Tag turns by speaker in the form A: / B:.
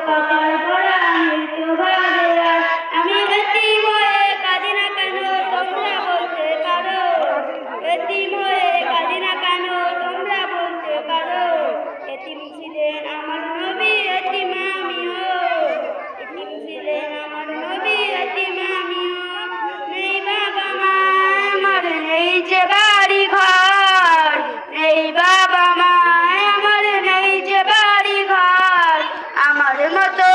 A: কপাল পড়া মৃত্যু ভাবে আর আমি এতিম হয়ে কাঁদি না কেন তোমরা বলতে পারো এতিম হয়ে কাঁদি না কেন তোমরা বলতে পারো এতিম ছিলেন আমার নবী এতিম আমিও এতিম ছিলেন আমার নবী এতিম আমিও নেই বাবা মা আমার নেই যে বাড়ি ঘর নেই বাবা মা আমার নেই যে বাড়ি ঘর আমার মতো